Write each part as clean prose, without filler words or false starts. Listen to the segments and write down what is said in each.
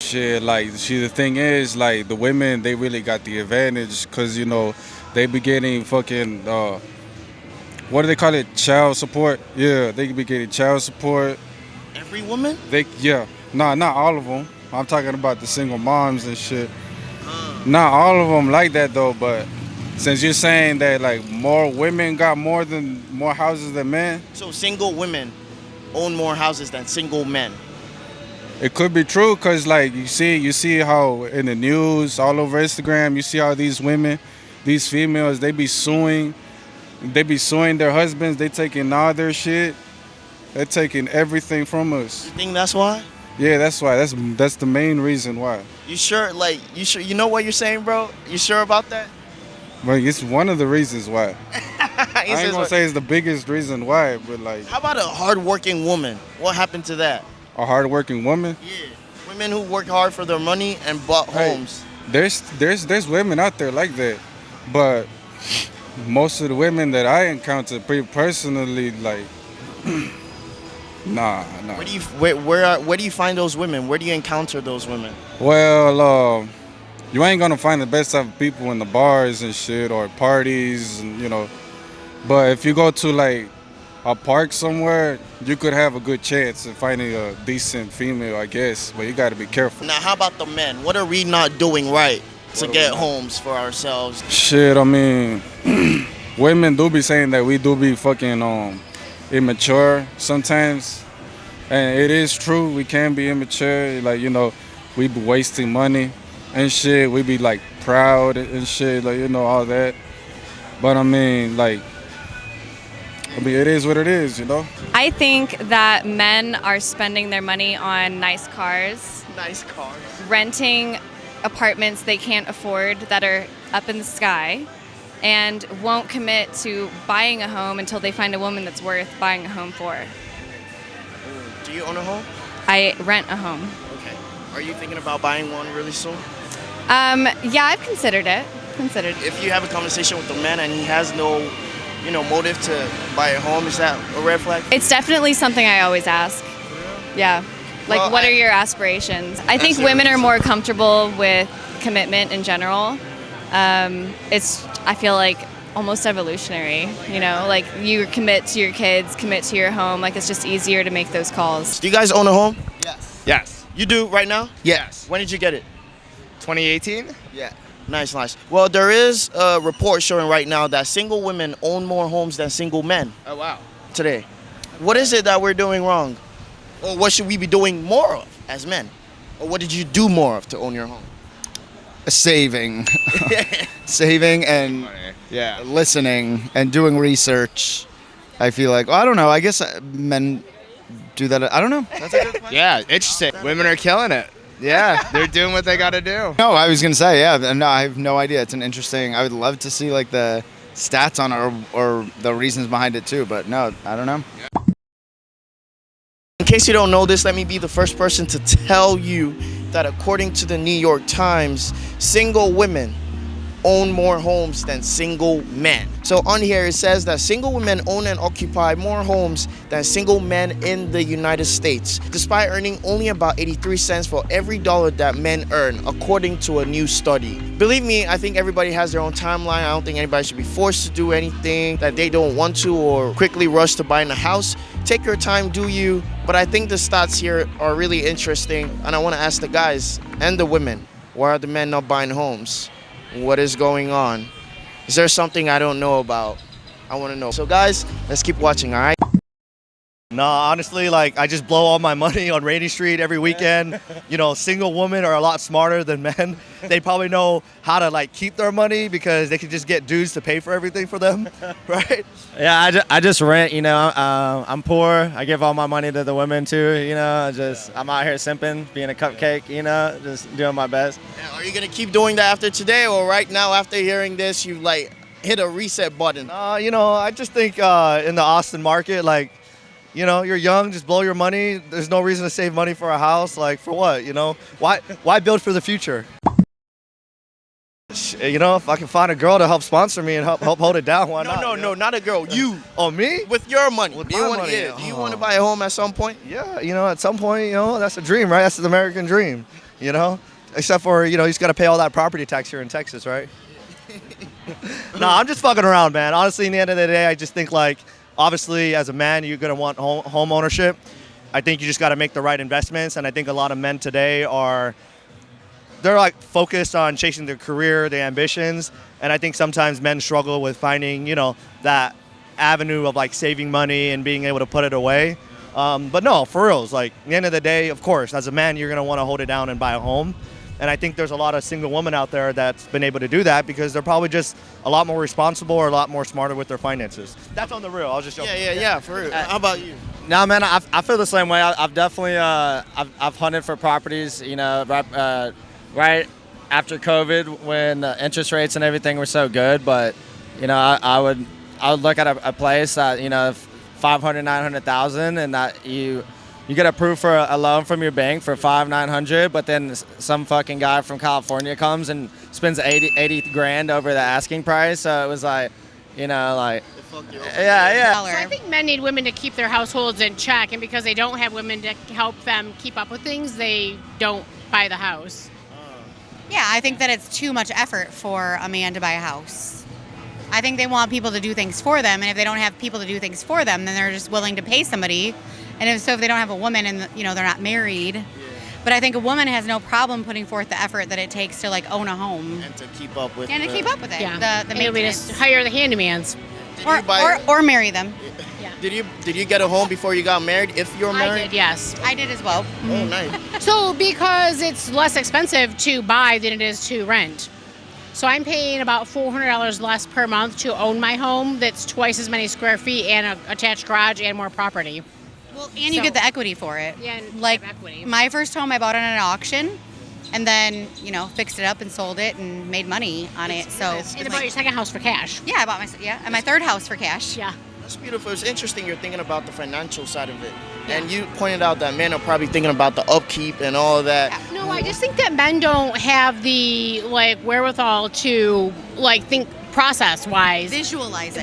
Shit, like, see, the thing is, like, the women, they really got the advantage because, they be getting fucking, what do they call it? Child support? Yeah, they be getting child support. Every woman? Yeah. Nah, not all of them. I'm talking about the single moms and shit. Not all of them like that, though, but since you're saying that, like, more women got more houses than men, So single women own more houses than single men. it could be true because, like, you see how in the news, all over Instagram, you see how these women, these females, they be suing their husbands. They taking all their shit. They're taking everything from us. You think that's why? Yeah, that's why. That's the main reason why. You sure? Like, you sure? You know what you're saying, bro? You sure about that? But it's one of the reasons why. He I ain't says gonna what- say it's the biggest reason why, but like How about a hardworking woman? What happened to that? a hardworking woman. Yeah, women who work hard for their money and bought Hey, homes. There's women out there like that, but most of the women that I encounter, pretty personally, like, nah. Where do you find those women? Where do you encounter those women? Well, you ain't gonna find the best type of people in the bars and shit or parties, and. But if you go to like a park somewhere, you could have a good chance of finding a decent female, I guess. But you got to be careful. Now, how about the men? What are we not doing right to What are get we not- homes for ourselves? Shit, I mean, women do be saying that we do be fucking immature sometimes, and it is true. We can be immature. Like, we be wasting money and shit. We be like proud and shit, like, all that. But I mean, like, it is what it is, I think that men are spending their money on nice cars, Nice cars. renting apartments they can't afford that are up in the sky, and won't commit to buying a home until they find a woman that's worth buying a home for. Do you own a home? I rent a home. Okay. Are you thinking about buying one really soon? Yeah, I've considered it. If you have a conversation with a man and he has no, motive to buy a home, is that a red flag? It's definitely something I always ask. Yeah. Like, Well, what are your aspirations? I think women are more comfortable with commitment in general. I feel like almost evolutionary, like you commit to your kids, commit to your home. Like, it's just easier to make those calls. Do you guys own a home? Yes. You do right now? Yes. When did you get it? 2018? Yeah. Nice. Well, there is a report showing right now that single women own more homes than single men Oh, wow. today. What is it that we're doing wrong? Or what should we be doing more of as men? Or what did you do more of to own your home? Saving. Saving and Yeah. listening and doing research. I feel like, I don't know. I guess men do that. I don't know. That's a good question. Yeah, interesting. Women are killing it. Yeah, they're doing what they got to do. No, I was going to say, yeah. No, I have no idea. It's an interesting, I would love to see like the stats on it or the reasons behind it too. But no, I don't know. In case you don't know this, let me be the first person to tell you that according to the New York Times, single women own more homes than single men. So on here it says that single women own and occupy more homes than single men in the United States, despite earning only about 83 cents for every dollar that men earn, according to a new study. Believe me, I think everybody has their own timeline. I don't think anybody should be forced to do anything that they don't want to or quickly rush to buying a house. Take your time, do you? But I think the stats here are really interesting, and I want to ask the guys and the women, why are the men not buying homes? What is going on? Is there something I don't know about? I want to know. So guys, let's keep watching, all right? No, honestly, like I just blow all my money on Rainy Street every weekend. Single women are a lot smarter than men. They probably know how to like keep their money because they can just get dudes to pay for everything for them, right? Yeah, I just rent, I'm poor. I give all my money to the women too, I'm out here simping, being a cupcake, just doing my best. Are you going to keep doing that after today, or right now after hearing this, you like hit a reset button? I just think in the Austin market, like, you're young, just blow your money. There's no reason to save money for a house. Like, for what, Why build for the future? If I can find a girl to help sponsor me and help hold it down, why not? No, not a girl. You. Oh, me? With your money. With do you my want, money? do you want to buy a home at some point? Yeah, at some point, that's a dream, right? That's the American dream. you know? Except for, he's got to pay all that property tax here in Texas, right? No, I'm just fucking around, man. Honestly, in the end of the day, I just think, like, obviously, as a man, you're going to want home ownership. I think you just got to make the right investments, and I think a lot of men today they're like focused on chasing their career, their ambitions, and I think sometimes men struggle with finding, that avenue of like saving money and being able to put it away. But no, for reals, like at the end of the day, of course, as a man, you're going to want to hold it down and buy a home. And I think there's a lot of single women out there that's been able to do that because they're probably just a lot more responsible or a lot more smarter with their finances. That's on the real. I was just joking. Yeah, for real. How about you? No, man, I feel the same way. I've definitely I've hunted for properties, right after COVID when interest rates and everything were so good. But I would look at a place that 500, 900,000, and that you get approved for a loan from your bank for $500,900, but then some fucking guy from California comes and spends 80 grand over the asking price. So it was like, yeah. So I think men need women to keep their households in check, and because they don't have women to help them keep up with things, they don't buy the house. Yeah, I think that it's too much effort for a man to buy a house. I think they want people to do things for them, and if they don't have people to do things for them, then they're just willing to pay somebody. And if they don't have a woman and they're not married, but I think a woman has no problem putting forth the effort that it takes to like own a home And to keep up with and to keep up with it. Yeah, The maybe maintenance. just hire the handymans. Or marry them. Did you get a home before you got married? If you're I married? did, yes. I did as well. Oh, nice. So because it's less expensive to buy than it is to rent. So I'm paying about $400 less per month to own my home that's twice as many square feet and an attached garage and more property. Well, and you get the equity for it. Yeah, and like have equity. my first home I bought on an auction and then, fixed it up and sold it and made money on it. So And about your second house for cash. yeah, I bought and my third house for cash. Yeah. That's beautiful. It's interesting you're thinking about the financial side of it. And you pointed out that men are probably thinking about the upkeep and all of that. No, I just think that men don't have the wherewithal to think process wise. Visualize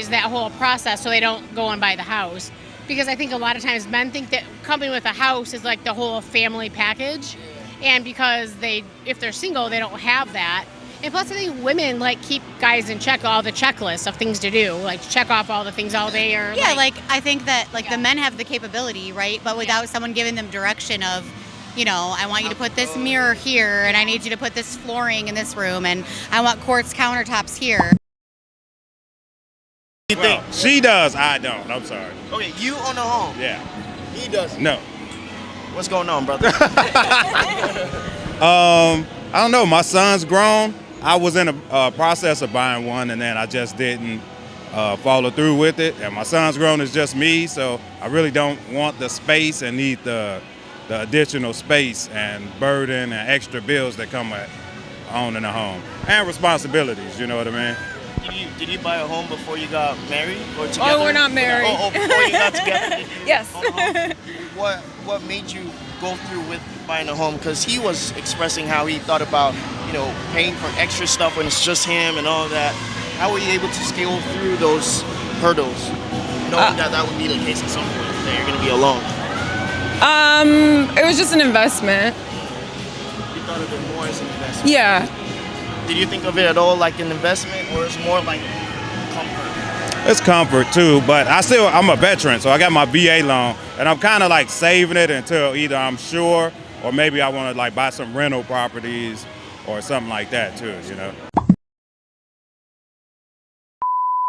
That whole process so they don't go and buy the house. Because I think a lot of times men think that coming with a house is like the whole family package. And because if they're single, they don't have that. And plus, I think women keep guys in check, all the checklists of things to do, check off all the things all day. Or I think that the men have the capability, right? But without someone giving them direction of, I want you to put this mirror here, and I need you to put this flooring in this room, and I want quartz countertops here. Well, she does, I don't. I'm sorry. Okay, you own a home. Yeah. He does. No. What's going on, brother? I don't know. My son's grown. I was in a process of buying one, and then I just didn't follow through with it. And my son's grown, it's just me, so I really don't want the space and need the additional space and burden and extra bills that come with owning a home. And responsibilities, you know what I mean? Did you buy a home before you got married or together? Oh, we're not married. Oh, before you got together? Yes. What made you go through with buying a home? Because he was expressing how he thought about, paying for extra stuff when it's just him and all that. How were you able to scale through those hurdles, knowing that would be the case at some point, that you're going to be alone? It was just an investment. You thought of it more as an investment? Yeah. Did you think of it at all like an investment, or it's more like comfort? It's comfort too, but I'm a veteran, so I got my VA loan, and I'm kind of saving it until either I'm sure, or maybe I want to buy some rental properties or something like that too,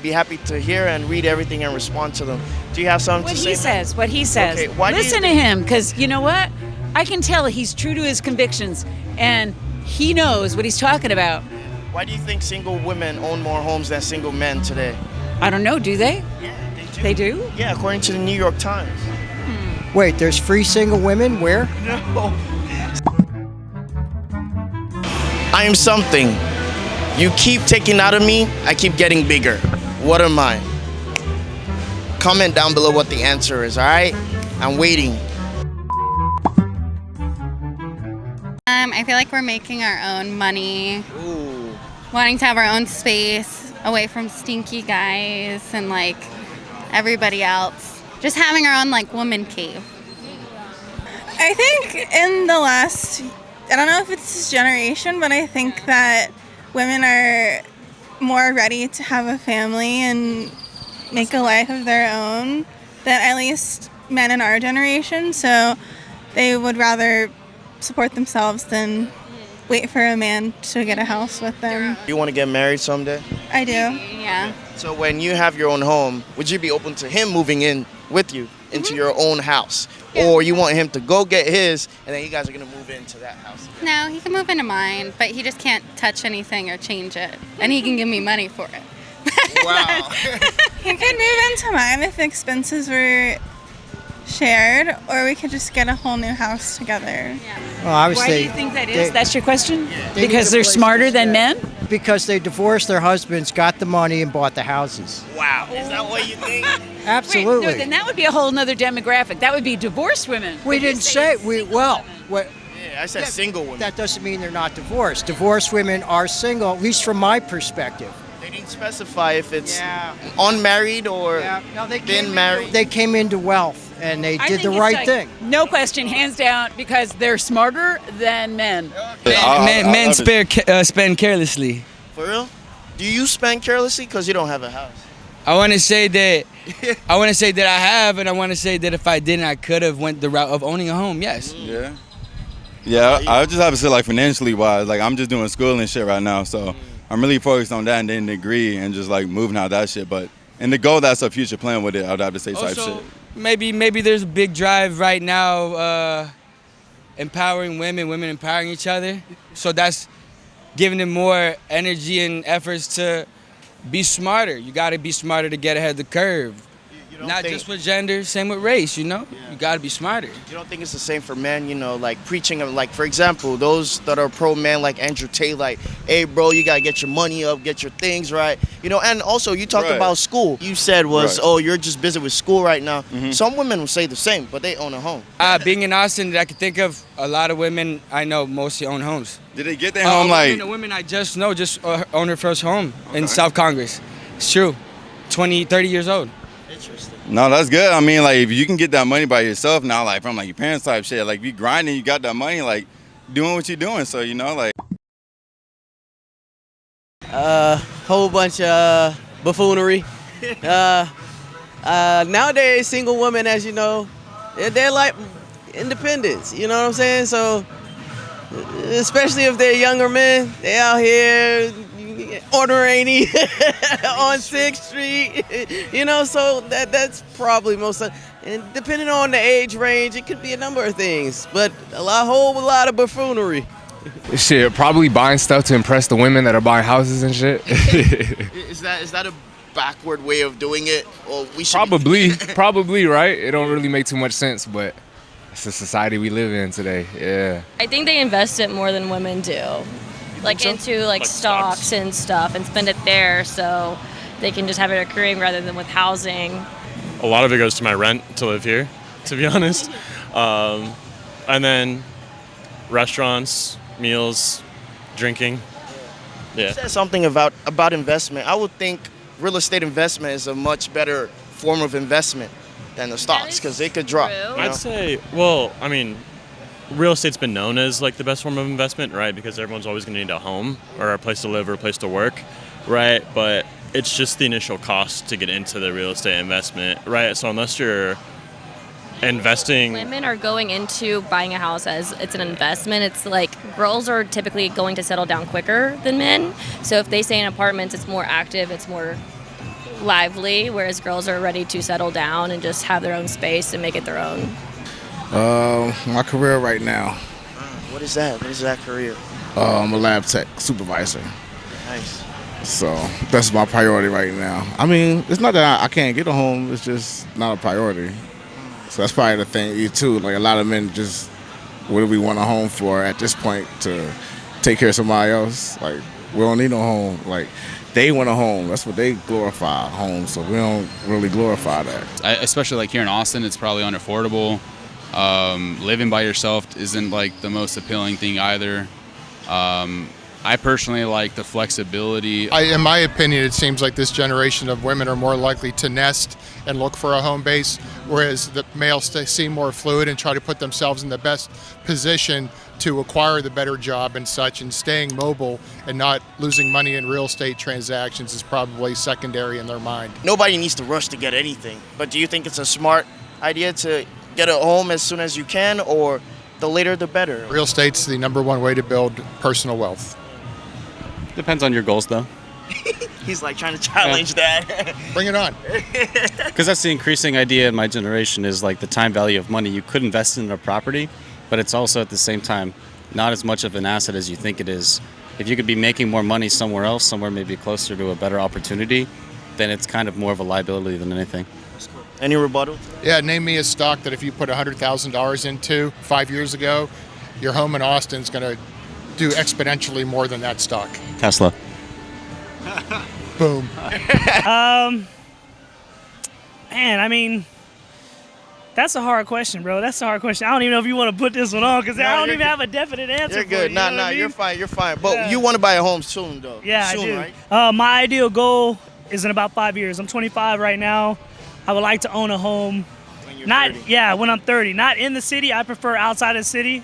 Be happy to hear and read everything and respond to them. Do you have something to say? What he says. Okay, why Listen to him, because you know what? I can tell he's true to his convictions, and he knows what he's talking about. Why do you think single women own more homes than single men today? I don't know, do they? Yeah, they do. They do? Yeah, according to the New York Times. Wait, there's free single women? Where? No. I am something. You keep taking out of me, I keep getting bigger. What am I? Comment down below what the answer is, alright? I'm waiting. I feel like we're making our own money. Ooh. Wanting to have our own space away from stinky guys and everybody else. Just having our own woman cave. I think in the last I don't know if it's this generation, but I think that women are more ready to have a family and make a life of their own than at least men in our generation. So they would rather support themselves than wait for a man to get a house with them. You want to get married someday? I do. Yeah. So when you have your own home, would you be open to him moving in with you into your own house? Or you want him to go get his and then you guys are going to move into that house? No, he can move into mine, but he just can't touch anything or change it. And he can give me money for it. Wow. He could move into mine if expenses were shared, or we could just get a whole new house together. Well, I would Why say do you think that is? That's your question? they Because need they're a place smarter to than stay. men? Because they divorced their husbands, got the money, and bought the houses. Wow. Is that what you think? Absolutely. Wait, no, then that would be a whole nother demographic. That would be divorced women. We But you didn't say what. Yeah, I said single women. That doesn't mean they're not divorced. Divorced women are single, at least from my perspective. They didn't specify if it's unmarried or been married. They came into wealth and they I did think the it's right like, thing. No question, hands down, because they're smarter than men. Men spend carelessly. For real? Do you spend carelessly because you don't have a house? I want to say that I have, and I want to say that if I didn't, I could have went the route of owning a home. Yes. Yeah. Yeah, I just have to say, like, financially wise, like, I'm just doing school and shit right now, so I'm really focused on that and then degree and just, like, moving out that shit. But, and the goal, that's a future plan with it, I'd have to say type Also, shit. maybe there's a big drive right now empowering women empowering each other. So that's giving them more energy and efforts to be smarter. You got to be smarter to get ahead of the curve. Not just with gender, same with race, you know? You got to be smarter. You don't think it's the same for men, you know, like preaching of, like, for example, those that are pro-man like Andrew Tate, like, hey, bro, you got to get your money up, get your things right. You know, and also you talked about school. You said was, oh, you're just busy with school right now. Some women will say the same, but they own a home. Being in Austin, I can think of a lot of women I know mostly own homes. Did they get their home, like... The women I just know just own her first home in South Congress. It's true. 20, 30 years old. Interesting. No, that's good. I mean, like, if you can get that money by yourself now, like, from, like, your parents type shit, like, if you grinding, you got that money, like, doing what you're doing, so, you know, like... Whole bunch of buffoonery. Nowadays, single women, as you know, they're like independents, you know what I'm saying? So, especially if they're younger men, they out here ordering on 6th Street, you know, so that's probably most of, and depending on the age range, it could be a number of things, but whole lot of buffoonery. Shit, probably buying stuff to impress the women that are buying houses and shit. Is that a backward way of doing it? Or we should Probably, right? It don't really make too much sense, but it's the society we live in today, yeah. I think they invest it more than women do. Like into like stocks and stuff and spend it there so they can just have it accruing rather than with housing. A lot of it goes to my rent to live here, to be honest. And then restaurants, meals, drinking. Yeah. You said something about investment. I would think real estate investment is a much better form of investment than the stocks because they could drop. I'd say, well, I mean, real estate's been known as like the best form of investment, right? Because everyone's always going to need a home or a place to live or a place to work, right? But it's just the initial cost to get into the real estate investment, right? So unless you're investing... Women are going into buying a house as it's an investment. It's like girls are typically going to settle down quicker than men. So if they stay in apartments, it's more active, it's more lively, whereas girls are ready to settle down and just have their own space and make it their own. My career right now. What is that? What is that career? I'm a lab tech supervisor. Nice. So that's my priority right now. I mean, it's not that I can't get a home. It's just not a priority. So that's probably the thing too. Like a lot of men just, what do we want a home for at this point to take care of somebody else? Like we don't need no home. Like they want a home. That's what they glorify, home. So we don't really glorify that. Especially like here in Austin, it's probably unaffordable. Living by yourself isn't like the most appealing thing either. I personally like the flexibility. In my opinion, it seems like this generation of women are more likely to nest and look for a home base, whereas the males seem more fluid and try to put themselves in the best position to acquire the better job and such, and staying mobile and not losing money in real estate transactions is probably secondary in their mind. Nobody needs to rush to get anything, but do you think it's a smart idea to get a home as soon as you can, or the later the better? Real estate's the #1 way to build personal wealth. Depends on your goals, though. He's like trying to challenge that. Bring it on. Because that's the increasing idea in my generation is like the time value of money. You could invest in a property, but it's also at the same time not as much of an asset as you think it is. If you could be making more money somewhere else, somewhere maybe closer to a better opportunity, then it's kind of more of a liability than anything. Any rebuttal? Yeah, name me a stock that if you put $100,000 into 5 years ago, your home in Austin's going to do exponentially more than that stock. Tesla. Boom. Man, I mean, that's a hard question, bro. That's a hard question. I don't even know if you want to put this one on because I don't even have a definite answer. You're good. For you, Nah, you're fine. You're fine. But you want to buy a home soon, though. Yeah, soon, I do. Right? My ideal goal is in about 5 years. I'm 25 right now. I would like to own a home. When you're Not 30. Yeah, when I'm 30. Not in the city. I prefer outside of the city,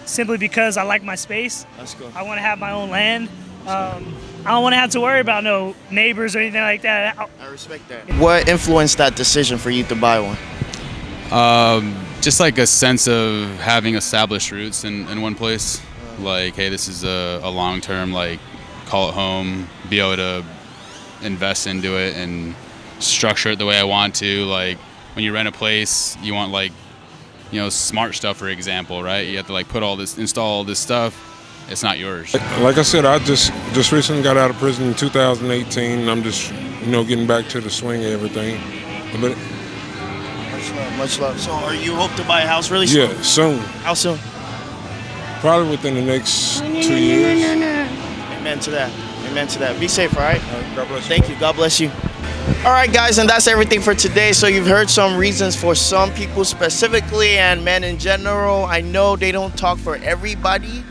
simply because I like my space. That's cool. I want to have my own land. I don't want to have to worry about no neighbors or anything like that. I respect that. What influenced that decision for you to buy one? Just like a sense of having established roots in one place. Like, hey, this is a long-term, like, call it home, be able to invest into it and structure it the way I want to. Like, when you rent a place, you want, like, you know, smart stuff, for example, right? You have to, like, install all this stuff. It's not yours. Like I said, I just recently got out of prison in 2018. I'm just, getting back to the swing of everything. But Much love. So, are you hope to buy a house really soon? yeah, soon. How soon? Probably within the next 2 years. Amen to that. Amen to that. Be safe, all right? God bless you. Thank you. God bless you. All right, guys, and that's everything for today. So you've heard some reasons for some people specifically and men in general. I know they don't talk for everybody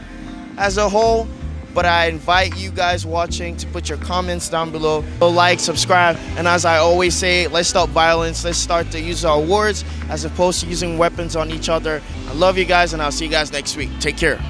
as a whole, but I invite you guys watching to put your comments down below. Like, subscribe, and as I always say, let's stop violence. Let's start to use our words as opposed to using weapons on each other. I love you guys, and I'll see you guys next week. Take care.